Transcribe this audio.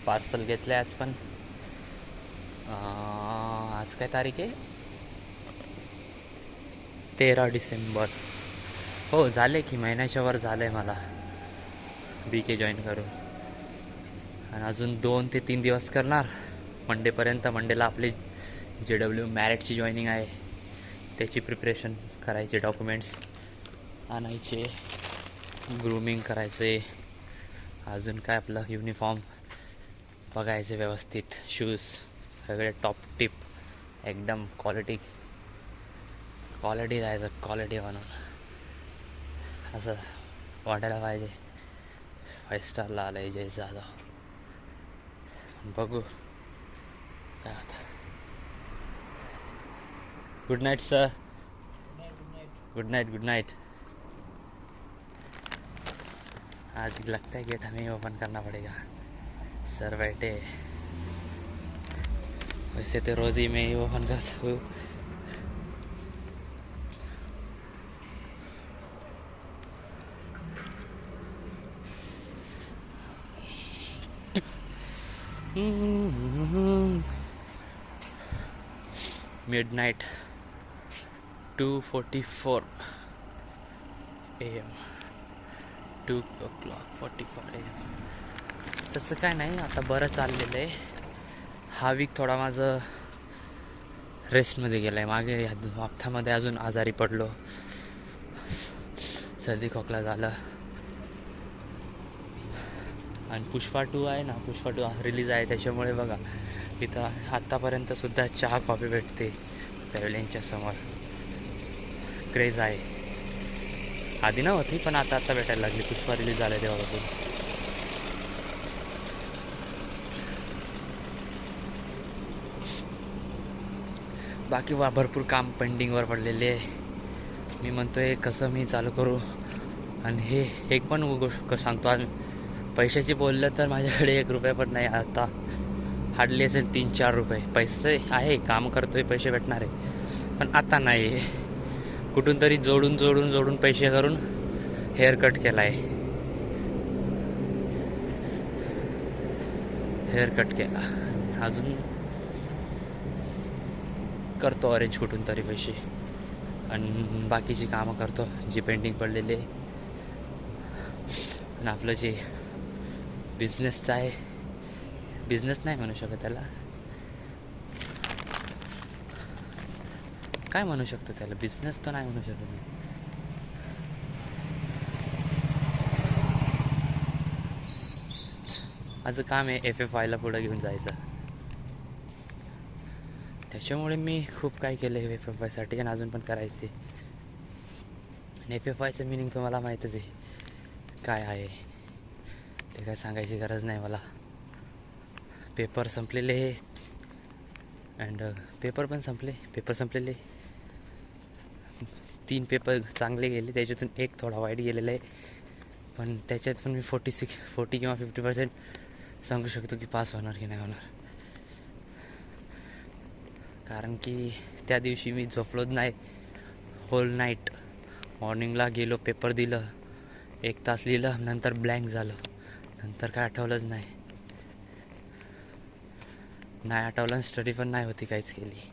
Parcel घेतलं आहे आज पण. आज काय तारीख आहे? 13 डिसेंबर. हो, झाले की महिन्याच्या वर झालं आहे मला BK जॉईन करून. आणि अजून 2 ते 3 दिवस करणार. मंडेपर्यंत. मंडेला आपली JW मॅरेटची जॉईनिंग आहे. त्याची प्रिपरेशन करायचे, डॉक्युमेंट्स आणायचे, ग्रूमिंग करायचे. अजून काय आपलं युनिफॉर्म बघायचे व्यवस्थित, शूज सगळे टॉप टिप एकदम क्वालिटी जायचं, क्वालिटी बनवून असं वाटायला पाहिजे 5 स्टारला आलं आहे जय जाधव. बघू काय होतं. Good Knight sir. Good Knight. आज लगता है गेट हमें ओपन करना पड़ेगा. सर बैठे, वैसे तो रोज़ ही मैं ही ओपन करता हूँ. Midnight 2:44 AM. 2:44 AM. तसं काय नाही, आता बरं चाललेलं आहे. हा वीक थोडा माझं रेस्टमध्ये गेला आहे. मागे या हप्त्यामध्ये अजून आजारी पडलो, सर्दी खोकला झालं. आणि पुष्पा 2 आहे ना, पुष्पा 2 रिलीज आहे, त्याच्यामुळे बघा इथं आत्तापर्यंतसुद्धा चहा कॉफी भेटते पॅव्हलियनच्या समोर. क्रेज आहे. आधी नव्हती पण आता भेटायला लागली. पुष्पा रिलीज झालं तेव्हापासून. बाकी भरपूर काम पेंडिंगवर पडलेले आहे. मी म्हणतोय कसं मी चालू करू. आणि हे एक पण गोष्ट सांगतो, आज पैशाची बोललं तर माझ्याकडे 1 रुपया पण नाही. आता हार्डली असेल 3-4 रुपये. पैसे आहे, काम करतोय, पैसे भेटणार आहे, पण आता नाही. कुठून तरी जोडून पैसे करून हेअरकट केला आहे. हेअरकट केला, अजून करतो अरेंज कुठून तरी पैसे. आणि बाकीची कामं करतो जी पेंडिंग पडलेली आहे. आणि आपलं जे बिझनेसचं आहे, बिझनेस नाही म्हणू शकत त्याला, काय म्हणू शकतो त्याला, बिझनेस तर नाही म्हणू शकत मी. माझं काम आहे FFYला पुढं घेऊन जायचं. त्याच्यामुळे मी खूप काय केलं आहे FFYसाठी, आणि अजून पण करायचे. आणि FFYचं मिनिंग तुम्हाला माहीतच आहे काय आहे, ते काय सांगायची गरज नाही मला. पेपर संपलेले अँड पेपर संपलेले. 3 पेपर चांगले गेले, त्याच्यातून 1 थोडा वाईट गेलेला आहे. पण त्याच्यात पण मी 40 किंवा 50% सांगू शकतो की पास होणार की नाही होणार. कारण की त्या दिवशी मी झोपलोच नाही होल नाईट. मॉर्निंगला गेलो, पेपर दिलं, 1 तास लिहिलं, नंतर ब्लँक झालं. नंतर काय आठवलंच नाही आठवलं. स्टडी पण नाही होती, काहीच केली.